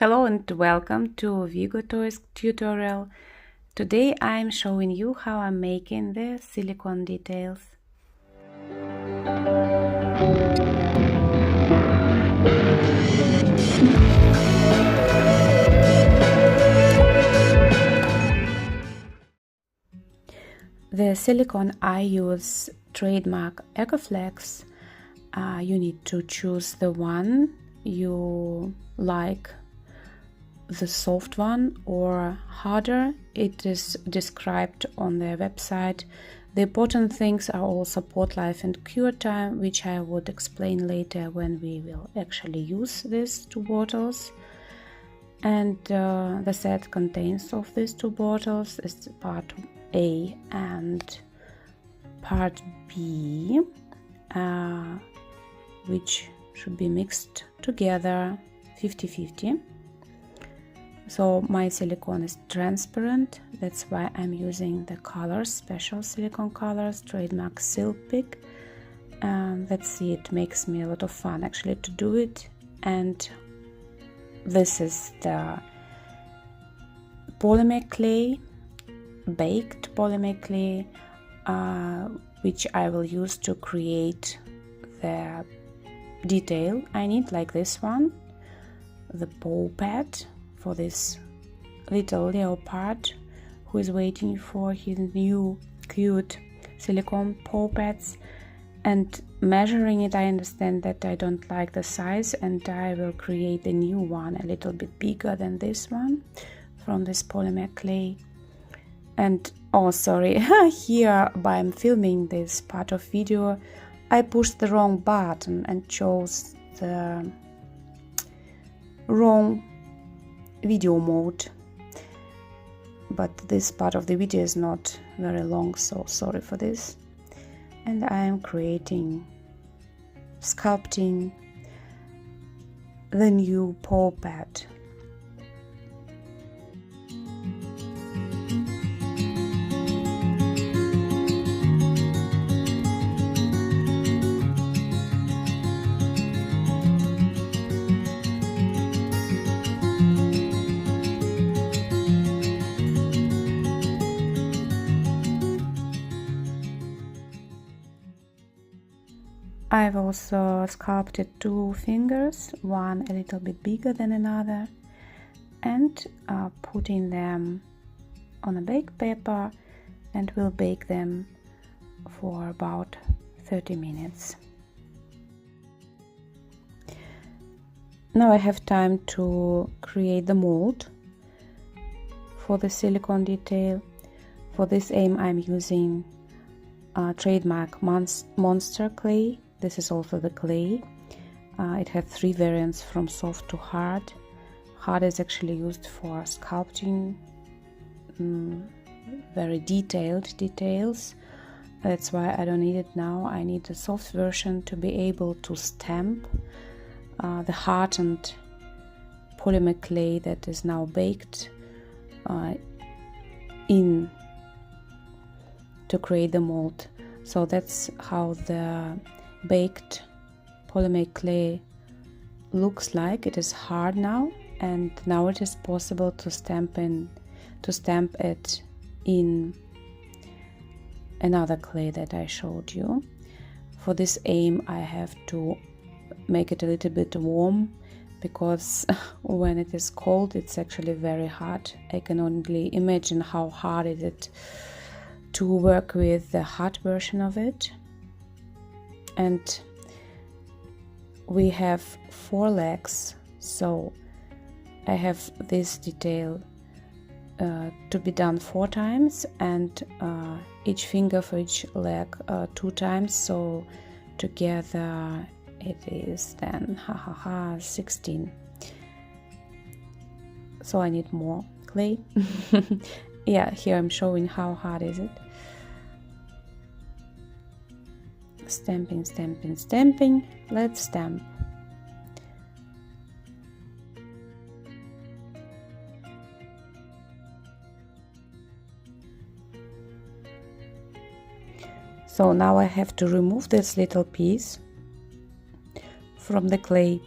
Hello and welcome to ViggoToys tutorial. Today I'm showing you how I'm making the silicone details. The silicone I use trademark EcoFlex. You need to choose the one you like, the soft one or harder. It is described on their website. The important things are all support life and cure time, which I would explain later when we will actually use these two bottles. And the set contains of these two bottles is part A and part B, which should be mixed together 50-50. So my silicone is transparent, that's why I'm using the colors, special silicone colors, trademark Silpic. Let's see, it makes me a lot of fun actually to do it. And this is the polymer clay, baked polymer clay, which I will use to create the detail I need, like this one, the paw pad for this little leopard who is waiting for his new cute silicone paw pads. And measuring it, I understand that I don't like the size, and I will create a new one a little bit bigger than this one from this polymer clay. And oh sorry, here I'm filming this part of video, I pushed the wrong button and chose the wrong video mode, but this part of the video is not very long, so sorry for this. And I am sculpting the new paw pad. I've also sculpted two fingers, one a little bit bigger than another, and putting them on a baked paper, and we'll bake them for about 30 minutes. Now I have time to create the mold for the silicone detail. For this aim I'm using trademark Monster clay. This is also the clay. It has three variants from soft to hard. Hard is actually used for sculpting very detailed details. That's why I don't need it now. I need the soft version to be able to stamp the hardened polymer clay that is now baked in to create the mold. So that's how the baked polymer clay looks like. It is hard now, and now it is possible to stamp it in another clay that I showed you. For this aim I have to make it a little bit warm, because when it is cold it's actually very hard. I can only imagine how hard it is to work with the hot version of it. And we have 4 legs, so I have this detail to be done 4 times, and each finger for each leg 2 times, so together it is then 16. So I need more clay. Yeah, here I'm showing how hard is it. Stamping, stamping, stamping. Let's stamp. So now I have to remove this little piece from the clay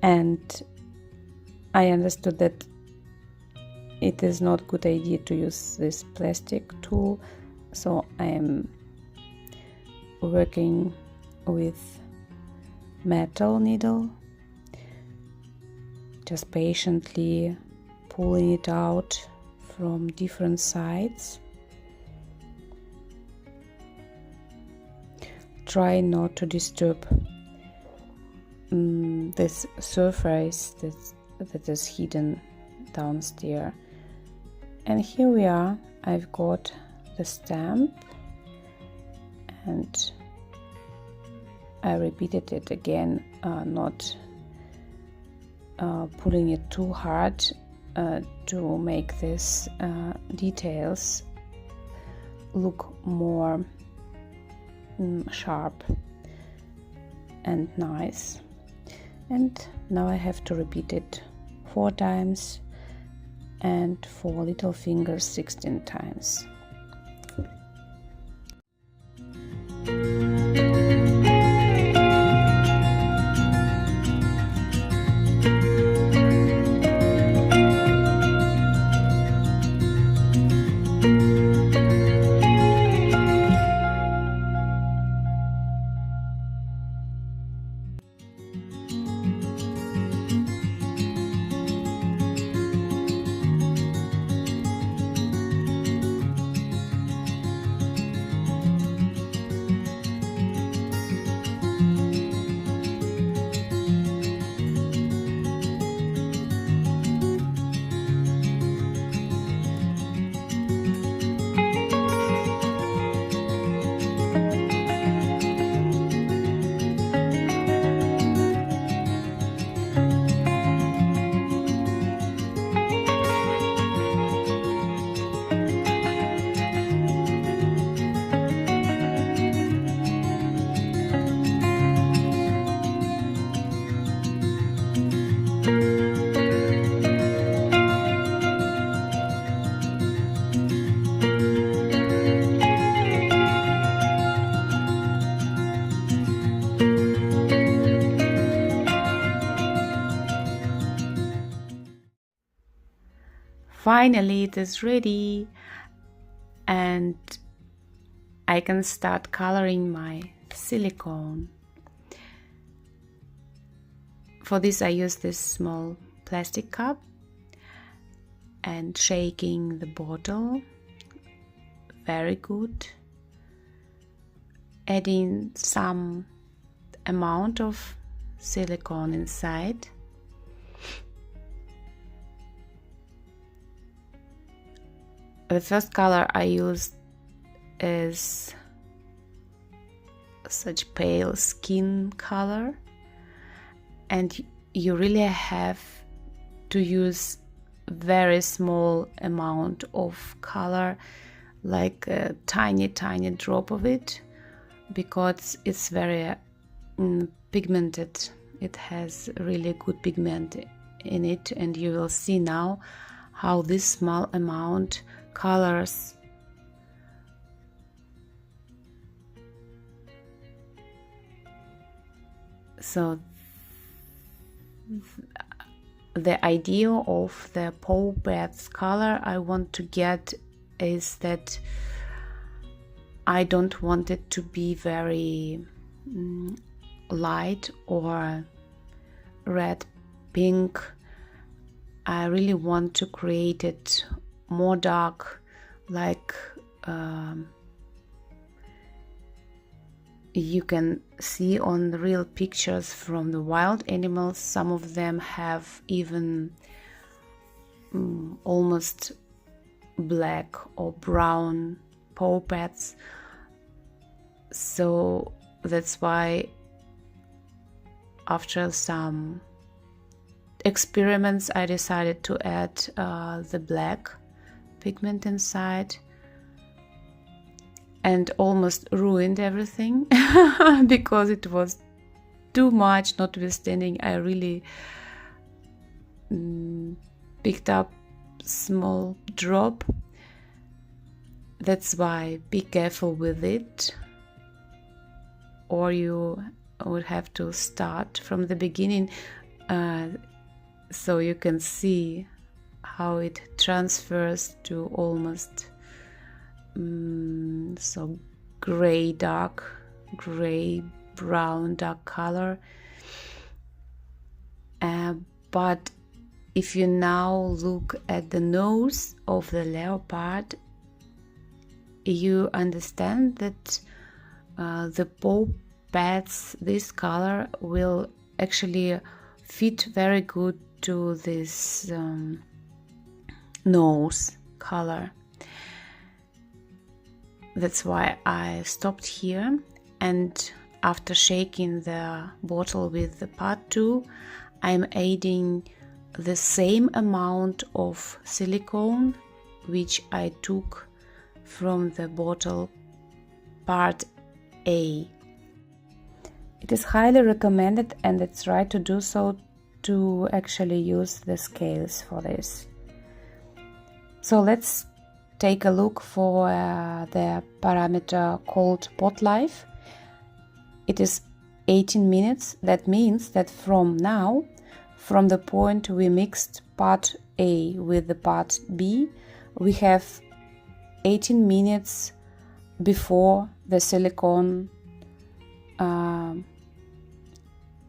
and I understood that it is not a good idea to use this plastic tool, so I am working with metal needle, just patiently pulling it out from different sides. Try not to disturb this surface that is hidden downstairs. And here we are. I've got the stamp, and I repeated it again, not pulling it too hard to make these details look more sharp and nice. And now I have to repeat it 4 times, and for little fingers 16 times. Finally, it is ready, and I can start coloring my silicone. For this, I use this small plastic cup and shaking the bottle. Very good. Adding some amount of silicone inside. The first color I used is such pale skin color, and you really have to use very small amount of color, like a tiny drop of it, because it's very pigmented. It has really good pigment in it, and you will see now how this small amount colors so the idea of the paw pads color I want to get is that I don't want it to be very light or red pink. I really want to create it more dark, like you can see on the real pictures from the wild animals. Some of them have even almost black or brown paw pads, so that's why after some experiments I decided to add the black pigment inside, and almost ruined everything because it was too much. Notwithstanding, I really picked up small drop. That's why be careful with it, or you would have to start from the beginning. so you can see how it transfers to almost so gray brown dark color. But if you now look at the nose of the leopard, you understand that the paw pads, this color, will actually fit very good to this nose color. That's why I stopped here, and after shaking the bottle with the part 2, I'm adding the same amount of silicone which I took from the bottle part A. It is highly recommended, and it's right to do so, to actually use the scales for this. So let's take a look for the parameter called pot life. It is 18 minutes. That means that from now, from the point we mixed part A with the part B, we have 18 minutes before the silicone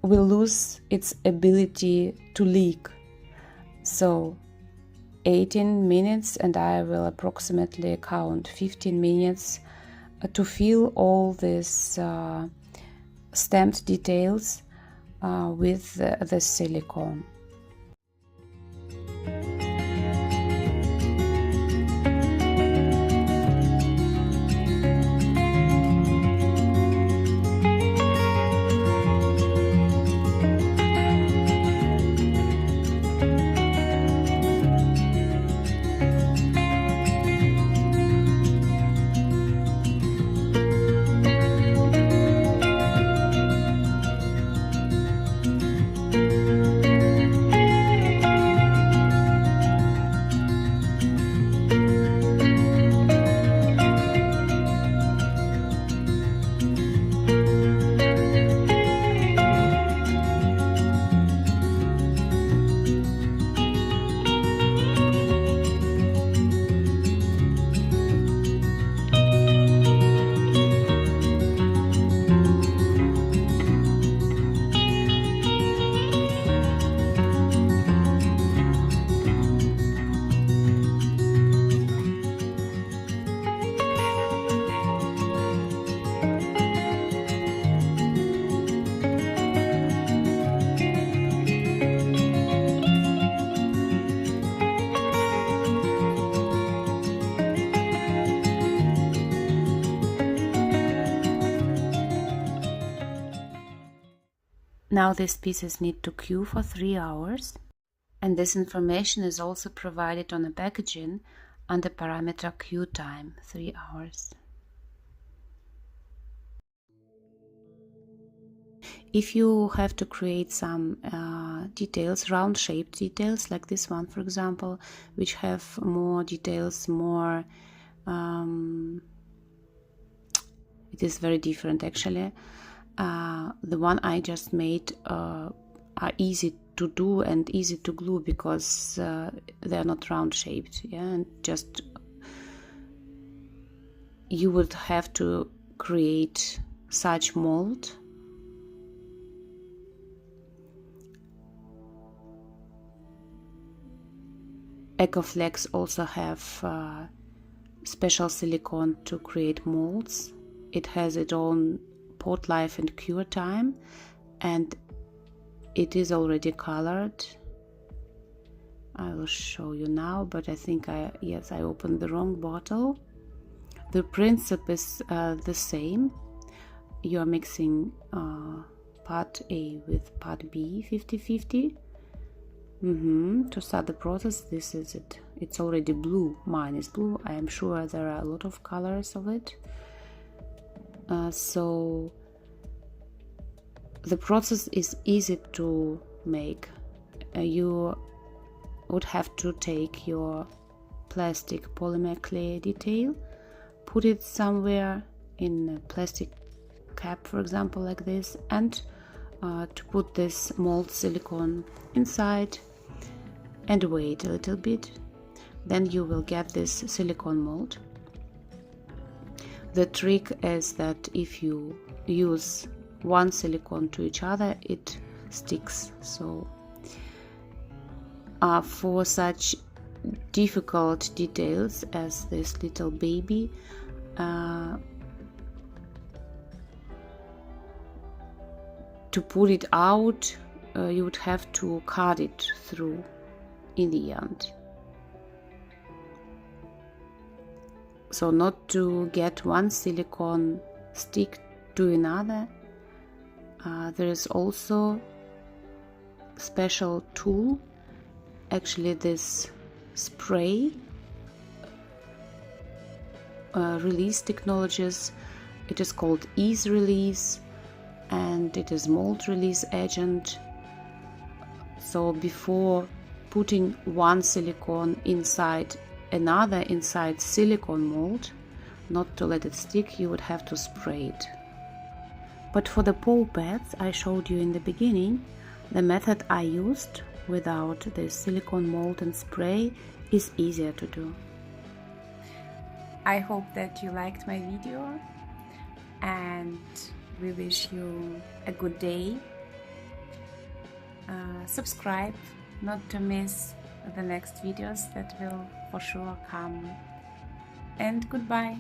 will lose its ability to leak. So 18 minutes, and I will approximately count 15 minutes to fill all these stamped details with the silicone. Now these pieces need to cure for 3 hours, and this information is also provided on the packaging under parameter cure time, 3 hours. If you have to create some details, round shaped details, like this one for example, which have more details, more it is very different actually. The one I just made are easy to do and easy to glue because they are not round shaped, yeah, and just you would have to create such mold. EcoFlex also have special silicone to create molds. It has its own pot life and cure time, and it is already colored. I will show you now, but I think I opened the wrong bottle. The principle is the same. You are mixing part A with part B 50-50. To start the process, this is it. It's already blue. Mine is blue. I am sure there are a lot of colors of it. So the process is easy to make. You would have to take your plastic polymer clay detail, put it somewhere in a plastic cap, for example, like this, and to put this mold silicone inside, and wait a little bit. Then you will get this silicone mold. The trick is that if you use one silicone to each other, it sticks. So for such difficult details as this little baby, to pull it out, you would have to cut it through in the end. So not to get one silicone stick to another, there is also special tool, actually this spray release technologies. It is called ease release, and it is mold release agent. So before putting one silicone inside another inside silicone mold, not to let it stick, you would have to spray it. But for the paw pads I showed you in the beginning, the method I used without the silicone mold and spray is easier to do. I hope that you liked my video, and we wish you a good day. Subscribe not to miss the next videos that will for sure come, and goodbye.